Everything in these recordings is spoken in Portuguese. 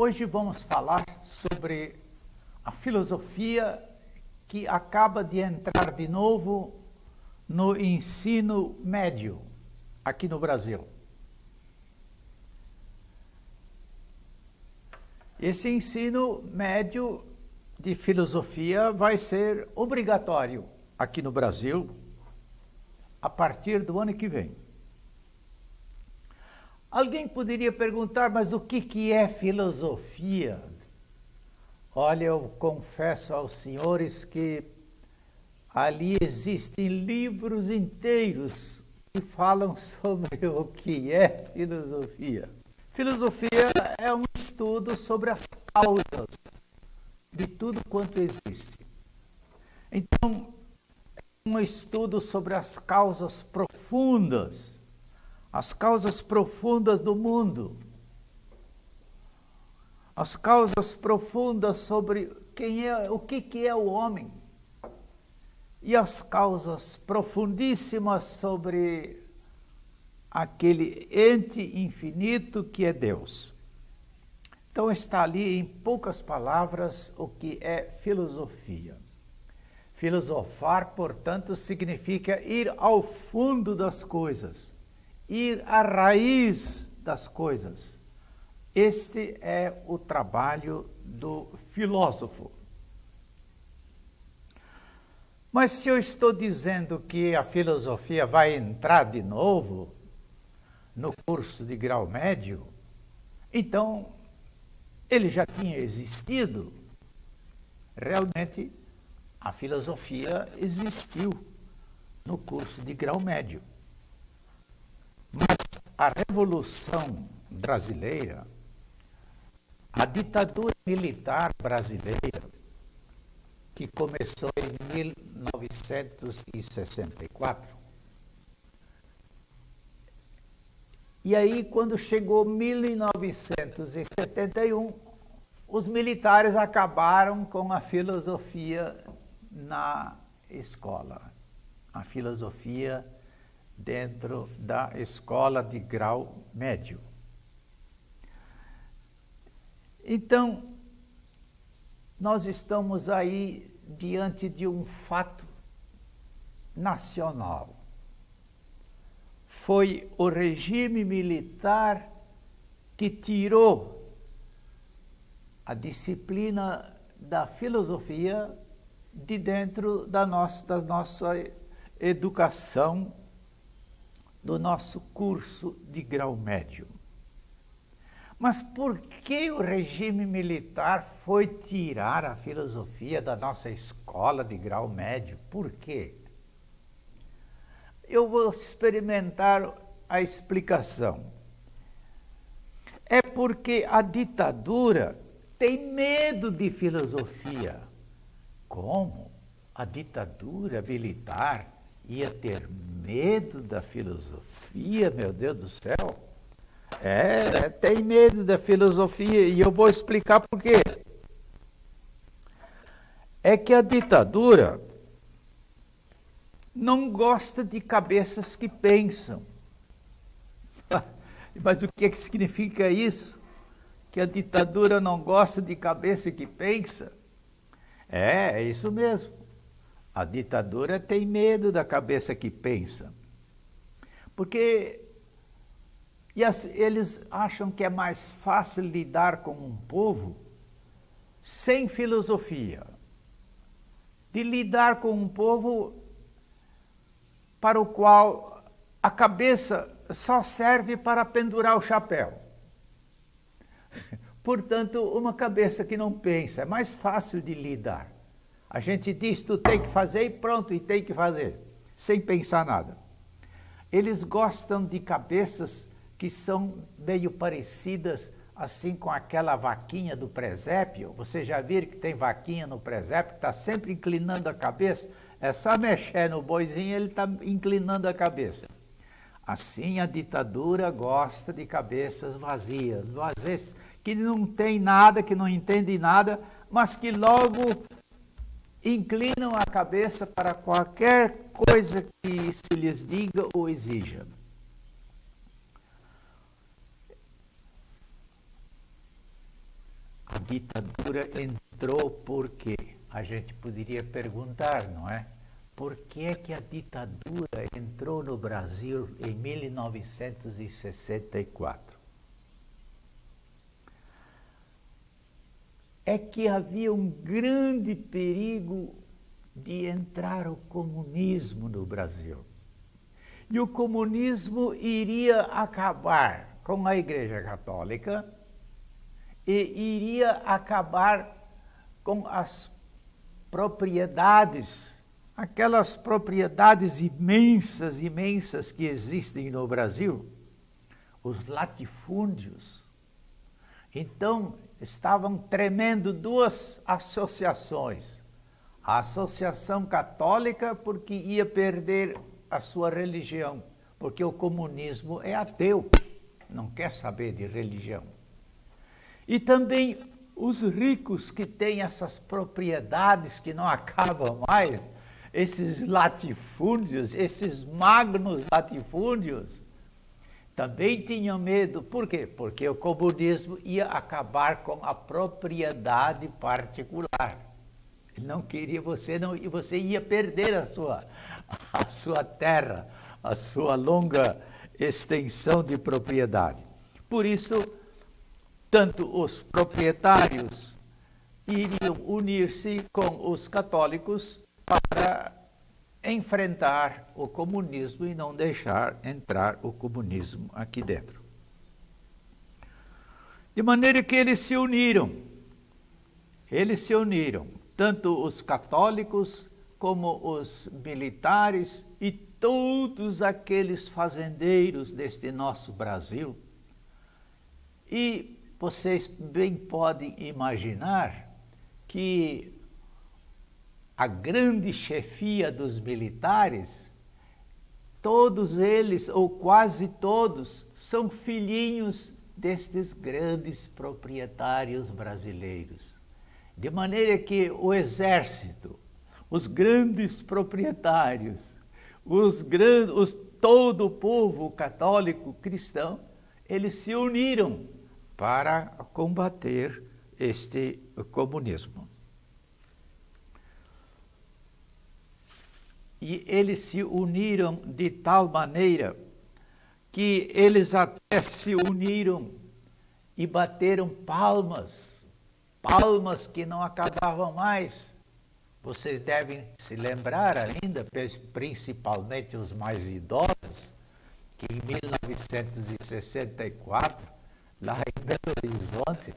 Hoje vamos falar sobre a filosofia que acaba de entrar de novo no ensino médio aqui no Brasil. Esse ensino médio de filosofia vai ser obrigatório aqui no Brasil a partir do ano que vem. Alguém poderia perguntar, mas o que é filosofia? Olha, eu confesso aos senhores que ali existem livros inteiros que falam sobre o que é filosofia. Filosofia é um estudo sobre as causas de tudo quanto existe. Então, é um estudo sobre as causas profundas do mundo, as causas profundas sobre o que é o homem, e as causas profundíssimas sobre aquele ente infinito que é Deus. Então está ali em poucas palavras o que é filosofia. Filosofar, portanto, significa ir ao fundo das coisas, ir à raiz das coisas. Este é o trabalho do filósofo. Mas se eu estou dizendo que a filosofia vai entrar de novo no curso de grau médio, então ele já tinha existido. Realmente, a filosofia existiu no curso de grau médio. Mas a Revolução Brasileira, a ditadura militar brasileira, que começou em 1964, e aí quando chegou 1971, os militares acabaram com a filosofia na escola, a filosofia dentro da escola de grau médio. Então, nós estamos aí diante de um fato nacional. Foi o regime militar que tirou a disciplina da filosofia de dentro da nossa educação, do nosso curso de grau médio. Mas por que o regime militar foi tirar a filosofia da nossa escola de grau médio? Por quê? Eu vou experimentar a explicação. É porque a ditadura tem medo de filosofia. Como? A ditadura militar ia ter medo da filosofia, meu Deus do céu? Tem medo da filosofia, e eu vou explicar por quê. É que a ditadura não gosta de cabeças que pensam. Mas o que significa isso? Que a ditadura não gosta de cabeça que pensa? É isso mesmo. A ditadura tem medo da cabeça que pensa. Porque eles acham que é mais fácil lidar com um povo sem filosofia, de lidar com um povo para o qual a cabeça só serve para pendurar o chapéu. Portanto, uma cabeça que não pensa é mais fácil de lidar. A gente diz, tu tem que fazer e pronto, e tem que fazer, sem pensar nada. Eles gostam de cabeças que são meio parecidas assim com aquela vaquinha do presépio. Você já viram que tem vaquinha no presépio que está sempre inclinando a cabeça? É só mexer no boizinho, ele está inclinando a cabeça. Assim a ditadura gosta de cabeças vazias, que não tem nada, que não entendem nada, mas que logo inclinam a cabeça para qualquer coisa que se lhes diga ou exija. ditadura entrou por quê? A gente poderia perguntar, não é? Por que é que a ditadura entrou no Brasil em 1964? É que havia um grande perigo de entrar o comunismo no Brasil. E o comunismo iria acabar com a Igreja Católica e iria acabar com as propriedades, aquelas propriedades imensas que existem no Brasil, os latifúndios. Então, estavam tremendo duas associações. A Associação Católica, porque ia perder a sua religião, porque o comunismo é ateu, não quer saber de religião. E também os ricos que têm essas propriedades que não acabam mais, esses latifúndios, esses magnos latifúndios, também tinham medo. Por quê? Porque o comunismo ia acabar com a propriedade particular. Ele não queria e você ia perder a sua terra, a sua longa extensão de propriedade. Por isso, tanto os proprietários iriam unir-se com os católicos para enfrentar o comunismo e não deixar entrar o comunismo aqui dentro. De maneira que eles se uniram, tanto os católicos como os militares e todos aqueles fazendeiros deste nosso Brasil. E vocês bem podem imaginar que a grande chefia dos militares, todos eles, ou quase todos, são filhinhos destes grandes proprietários brasileiros. De maneira que o exército, os grandes proprietários, todo o povo católico cristão, eles se uniram para combater este comunismo. E eles se uniram de tal maneira que eles até se uniram e bateram palmas que não acabavam mais. Vocês devem se lembrar ainda, principalmente os mais idosos, que em 1964, lá em Belo Horizonte,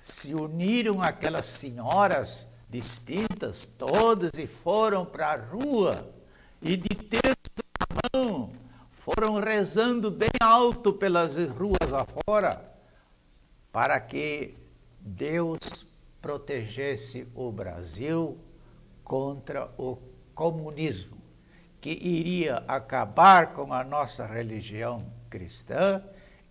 se uniram aquelas senhoras distintas, todas, e foram para a rua, e de terço na mão, foram rezando bem alto pelas ruas afora, para que Deus protegesse o Brasil contra o comunismo, que iria acabar com a nossa religião cristã,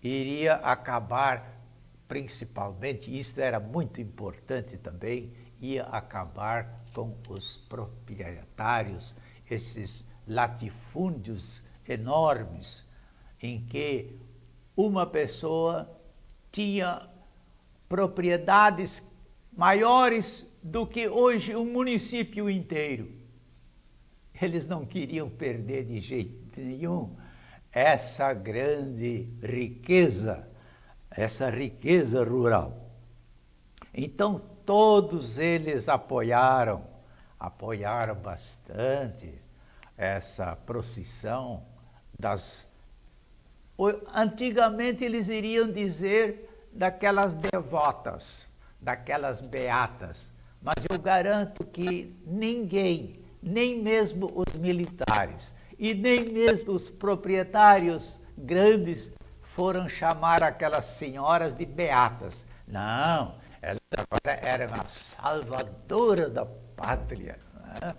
iria acabar principalmente, isto era muito importante também, ia acabar com os proprietários, esses latifúndios enormes, em que uma pessoa tinha propriedades maiores do que hoje um município inteiro. Eles não queriam perder de jeito nenhum essa grande riqueza, essa riqueza rural. Então, todos eles apoiaram bastante essa procissão Antigamente eles iriam dizer daquelas devotas, daquelas beatas, mas eu garanto que ninguém, nem mesmo os militares e nem mesmo os proprietários grandes foram chamar aquelas senhoras de beatas. Não, elas agora eram a salvadora da pátria. Né?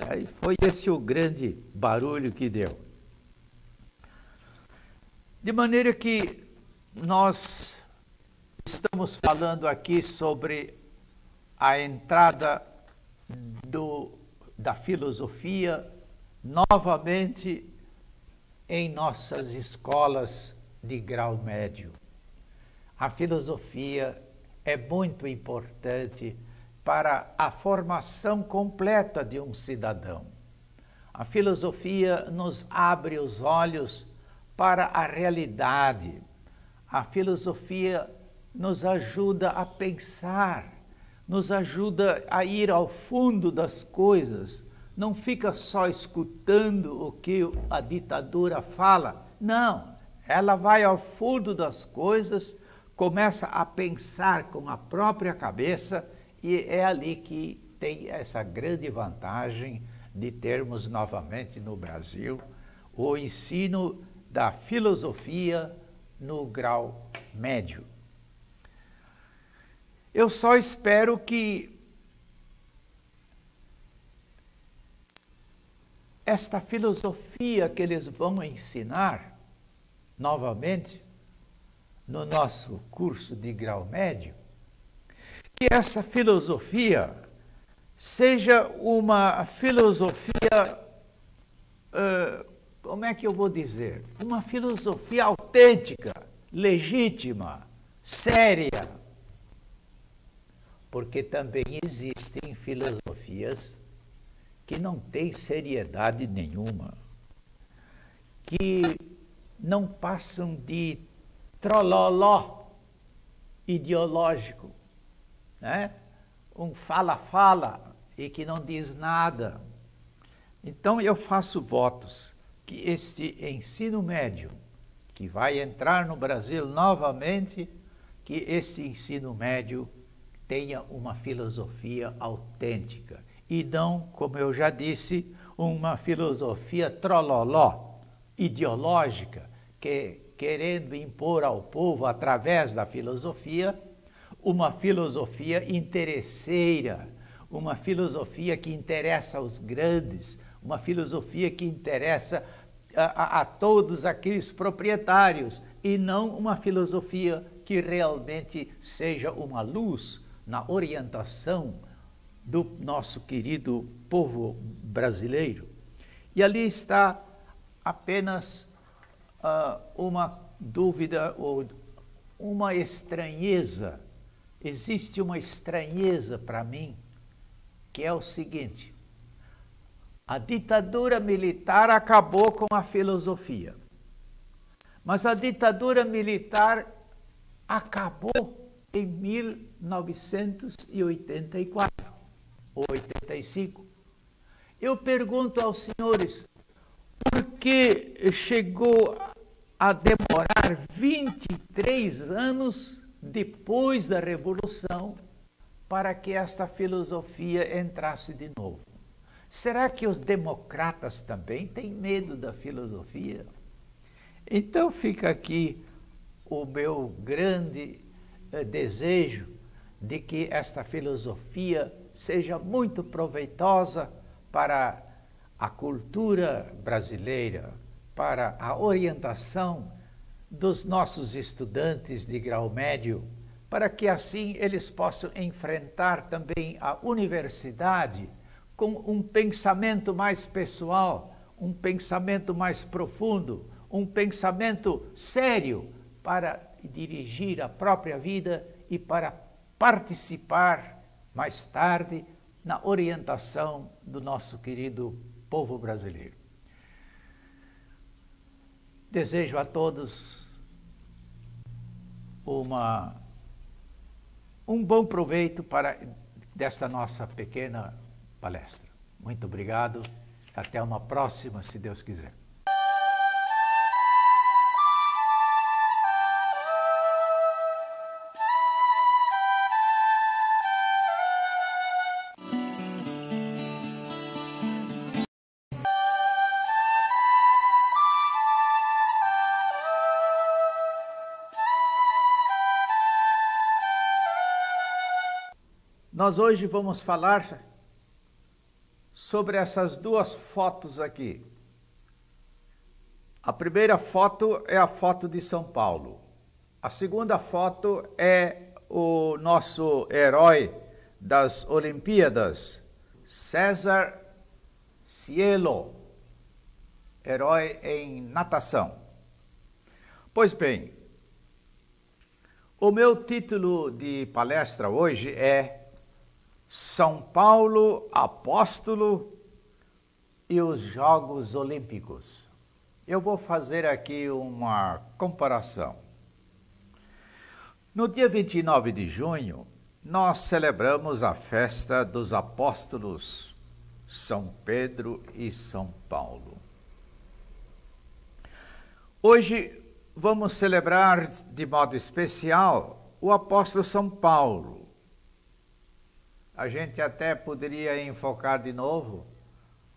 Aí foi esse o grande barulho que deu. De maneira que nós estamos falando aqui sobre a entrada da filosofia novamente em nossas escolas de grau médio. A filosofia é muito importante para a formação completa de um cidadão. A filosofia nos abre os olhos para a realidade. A filosofia nos ajuda a pensar, nos ajuda a ir ao fundo das coisas. Não fica só escutando o que a ditadura fala. Não, ela vai ao fundo das coisas, começa a pensar com a própria cabeça, e é ali que tem essa grande vantagem de termos novamente no Brasil o ensino da filosofia no grau médio. Eu só espero que esta filosofia que eles vão ensinar novamente no nosso curso de grau médio, que essa filosofia seja uma filosofia, como é que eu vou dizer? Uma filosofia autêntica, legítima, séria. Porque também existem filosofias que não têm seriedade nenhuma, que não passam de trololó ideológico, né? Um fala-fala e que não diz nada. Então eu faço votos que este ensino médio, que vai entrar no Brasil novamente, que esse ensino médio tenha uma filosofia autêntica e não, como eu já disse, uma filosofia trololó, ideológica, que querendo impor ao povo, através da filosofia, uma filosofia interesseira, uma filosofia que interessa aos grandes, uma filosofia que interessa a todos aqueles proprietários, e não uma filosofia que realmente seja uma luz na orientação do nosso querido povo brasileiro. E ali está apenas uma dúvida ou uma estranheza. Existe uma estranheza para mim, que é o seguinte: a ditadura militar acabou com a filosofia, mas a ditadura militar acabou em 1984 ou 85. Eu pergunto aos senhores, por que chegou a demorar 23 anos depois da Revolução para que esta filosofia entrasse de novo? Será que os democratas também têm medo da filosofia? Então fica aqui o meu grande desejo de que esta filosofia seja muito proveitosa para a cultura brasileira, para a orientação dos nossos estudantes de grau médio, para que assim eles possam enfrentar também a universidade com um pensamento mais pessoal, um pensamento mais profundo, um pensamento sério para dirigir a própria vida e para participar mais tarde na orientação do nosso querido povo brasileiro. Desejo a todos um bom proveito desta nossa pequena palestra. Muito obrigado. Até uma próxima, se Deus quiser. Nós hoje vamos falar sobre essas duas fotos aqui. A primeira foto é a foto de São Paulo. A segunda foto é o nosso herói das Olimpíadas, César Cielo, herói em natação. Pois bem, O meu título de palestra hoje é São Paulo, Apóstolo e os Jogos Olímpicos. Eu vou fazer aqui uma comparação. No dia 29 de junho, nós celebramos a festa dos apóstolos São Pedro e São Paulo. Hoje vamos celebrar de modo especial o apóstolo São Paulo. A gente até poderia enfocar de novo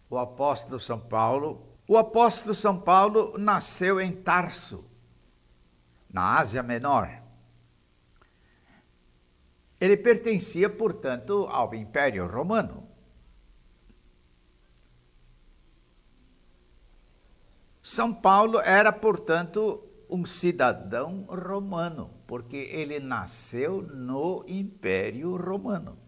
o apóstolo São Paulo. O apóstolo São Paulo nasceu em Tarso, na Ásia Menor. Ele pertencia, portanto, ao Império Romano. São Paulo era, portanto, um cidadão romano, porque ele nasceu no Império Romano.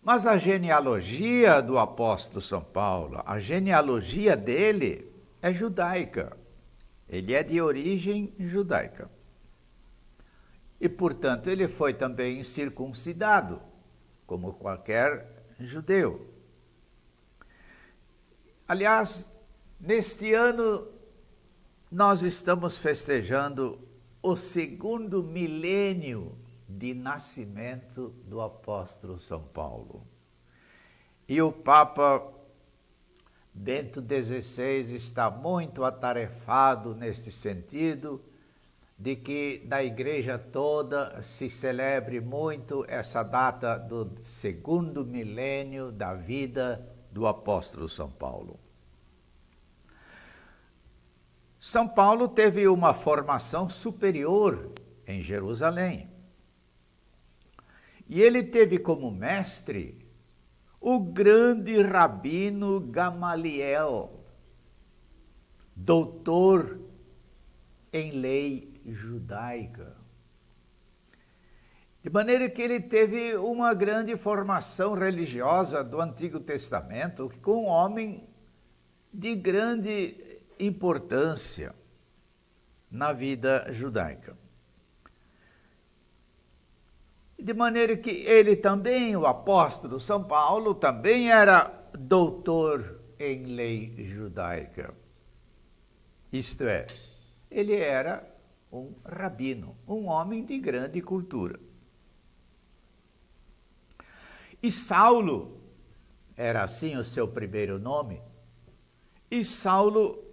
Mas a genealogia do apóstolo São Paulo, a genealogia dele é judaica. Ele é de origem judaica. E, portanto, ele foi também circuncidado, como qualquer judeu. Aliás, neste ano, nós estamos festejando o segundo milênio de nascimento do apóstolo São Paulo. E o Papa Bento XVI está muito atarefado neste sentido, de que na igreja toda se celebre muito essa data do segundo milênio da vida do apóstolo São Paulo. São Paulo teve uma formação superior em Jerusalém. E ele teve como mestre o grande rabino Gamaliel, doutor em lei judaica. De maneira que ele teve uma grande formação religiosa do Antigo Testamento, com um homem de grande importância na vida judaica. De maneira que ele também, o apóstolo São Paulo, também era doutor em lei judaica. Isto é, ele era um rabino, um homem de grande cultura. E Saulo, era assim o seu primeiro nome, e Saulo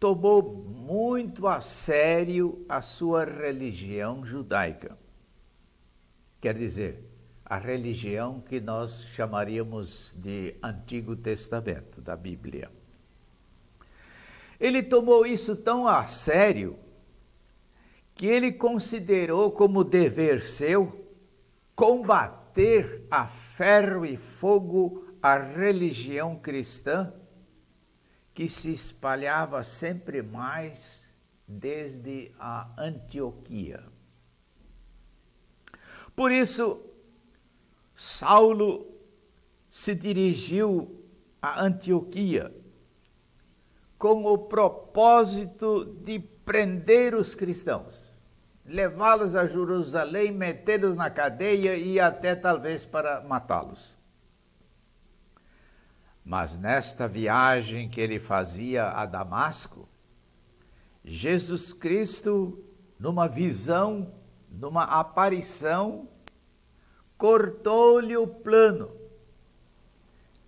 tomou muito a sério a sua religião judaica. Quer dizer, a religião que nós chamaríamos de Antigo Testamento, da Bíblia. Ele tomou isso tão a sério que ele considerou como dever seu combater a ferro e fogo a religião cristã que se espalhava sempre mais desde a Antioquia. Por isso, Saulo se dirigiu a Antioquia com o propósito de prender os cristãos, levá-los a Jerusalém, metê-los na cadeia e até talvez para matá-los. Mas nesta viagem que ele fazia a Damasco, Jesus Cristo, numa visão, numa aparição, cortou-lhe o plano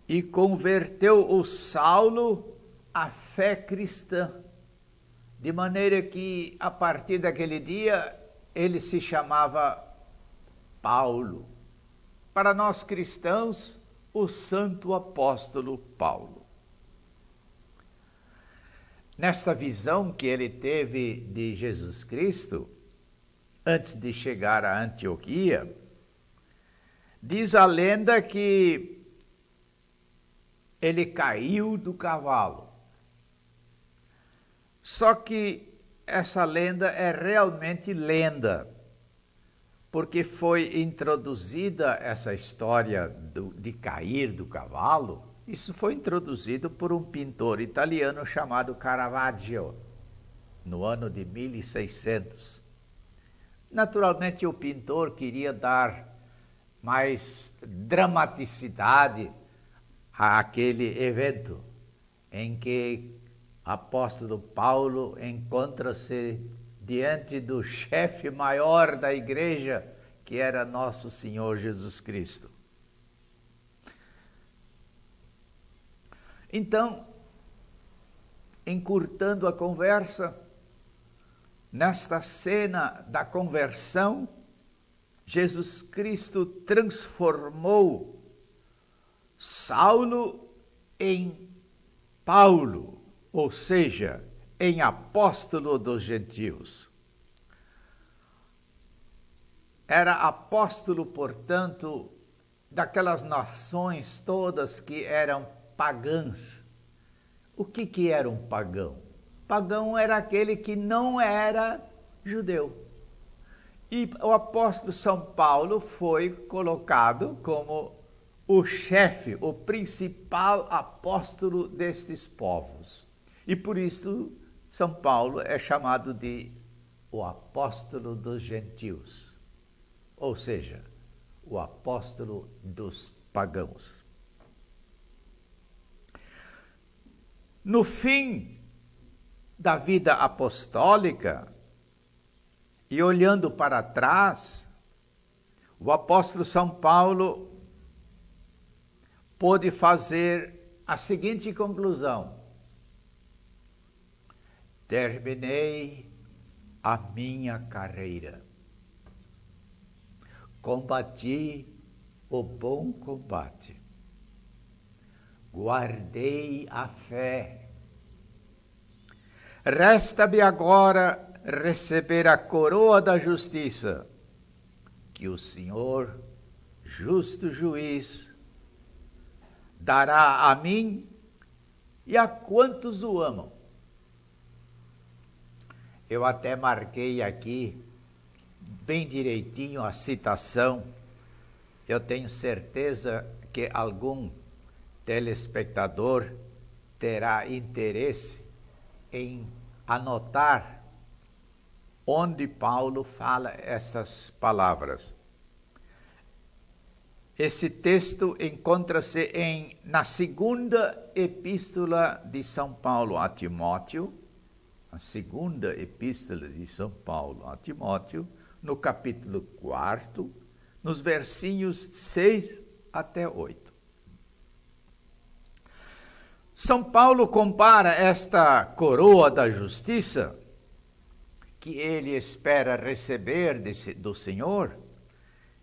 e converteu o Saulo à fé cristã, de maneira que, a partir daquele dia, ele se chamava Paulo. Para nós cristãos, o santo apóstolo Paulo. Nesta visão que ele teve de Jesus Cristo, antes de chegar a Antioquia, diz a lenda que ele caiu do cavalo. Só que essa lenda é realmente lenda, porque foi introduzida essa história de cair do cavalo, isso foi introduzido por um pintor italiano chamado Caravaggio, no ano de 1600. Naturalmente, o pintor queria dar mais dramaticidade àquele evento em que apóstolo Paulo encontra-se diante do chefe maior da igreja, que era nosso Senhor Jesus Cristo. Então, encurtando a conversa, nesta cena da conversão, Jesus Cristo transformou Saulo em Paulo, ou seja, em apóstolo dos gentios. Era apóstolo, portanto, daquelas nações todas que eram pagãs. O que era um pagão? Pagão era aquele que não era judeu. E o apóstolo São Paulo foi colocado como o chefe, o principal apóstolo destes povos. E por isso São Paulo é chamado de o apóstolo dos gentios, ou seja, o apóstolo dos pagãos. No fim da vida apostólica, e olhando para trás, o apóstolo São Paulo pôde fazer a seguinte conclusão: terminei a minha carreira, combati o bom combate, guardei a fé. Resta-me agora receber a coroa da justiça, que o Senhor, justo juiz, dará a mim e a quantos o amam. Eu até marquei aqui bem direitinho a citação. Eu tenho certeza que algum telespectador terá interesse em anotar onde Paulo fala essas palavras. Esse texto encontra-se na segunda epístola de São Paulo a Timóteo, a segunda epístola de São Paulo a Timóteo, no capítulo 4, nos versinhos 6 até 8. São Paulo compara esta coroa da justiça, que ele espera receber do Senhor,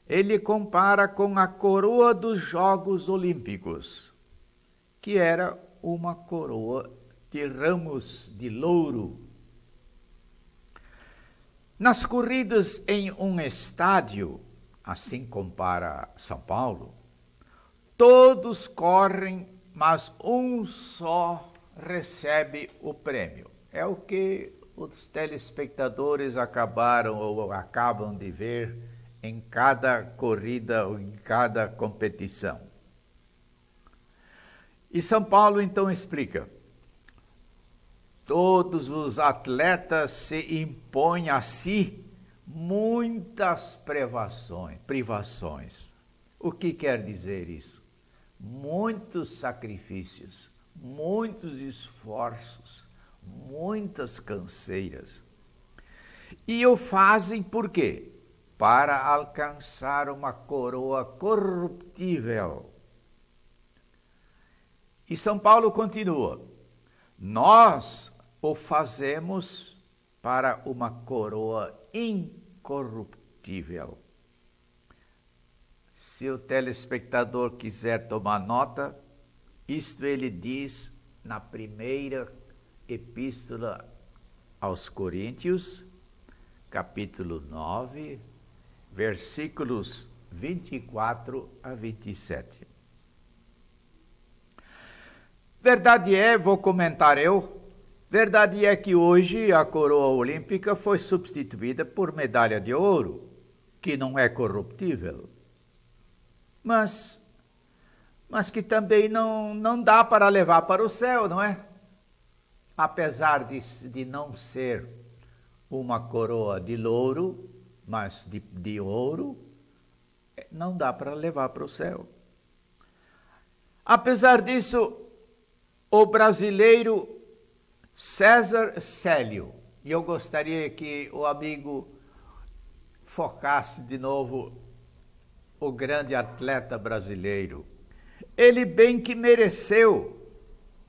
ele compara com a coroa dos Jogos Olímpicos, que era uma coroa de ramos de louro. Nas corridas em um estádio, assim compara São Paulo, todos correm, mas um só recebe o prêmio. É o que os telespectadores acabam de ver em cada corrida ou em cada competição. E São Paulo então explica: todos os atletas se impõem a si muitas privações. O que quer dizer isso? Muitos sacrifícios, muitos esforços, muitas canseiras. E o fazem por quê? Para alcançar uma coroa corruptível. E São Paulo continua: nós o fazemos para uma coroa incorruptível. Se o telespectador quiser tomar nota, isto ele diz na primeira epístola aos Coríntios, capítulo 9, versículos 24 a 27. Verdade é, vou comentar verdade é que hoje a coroa olímpica foi substituída por medalha de ouro, que não é corruptível, mas que também não dá para levar para o céu, não é? Apesar de não ser uma coroa de louro, mas de ouro não dá para levar para o céu. Apesar disso, o brasileiro César Célio, e eu gostaria que o amigo focasse de novo o grande atleta brasileiro. Ele bem que mereceu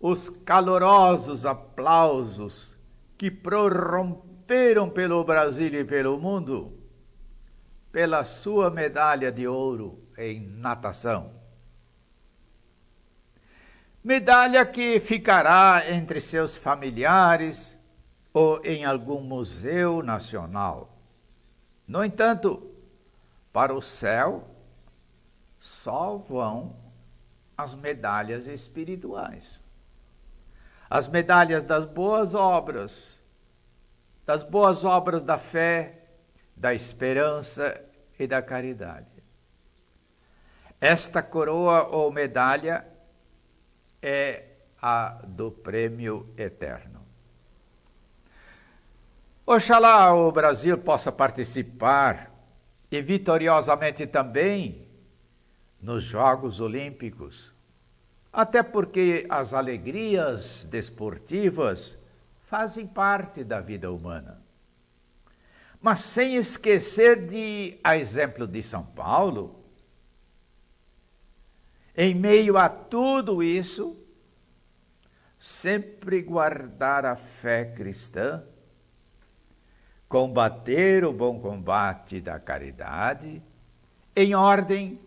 os calorosos aplausos que prorromperam pelo Brasil e pelo mundo pela sua medalha de ouro em natação. Medalha que ficará entre seus familiares ou em algum museu nacional. No entanto, para o céu só vão as medalhas espirituais. As medalhas das boas obras da fé, da esperança e da caridade. Esta coroa ou medalha é a do prêmio eterno. Oxalá o Brasil possa participar e vitoriosamente também nos Jogos Olímpicos, até porque as alegrias desportivas fazem parte da vida humana. Mas sem esquecer de, a exemplo de São Paulo, em meio a tudo isso, sempre guardar a fé cristã, combater o bom combate da caridade, em ordem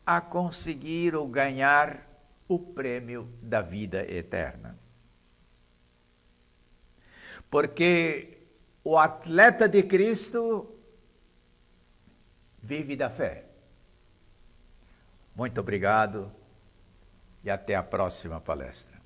a conseguir ou ganhar o prêmio da vida eterna. Porque o atleta de Cristo vive da fé. Muito obrigado e até a próxima palestra.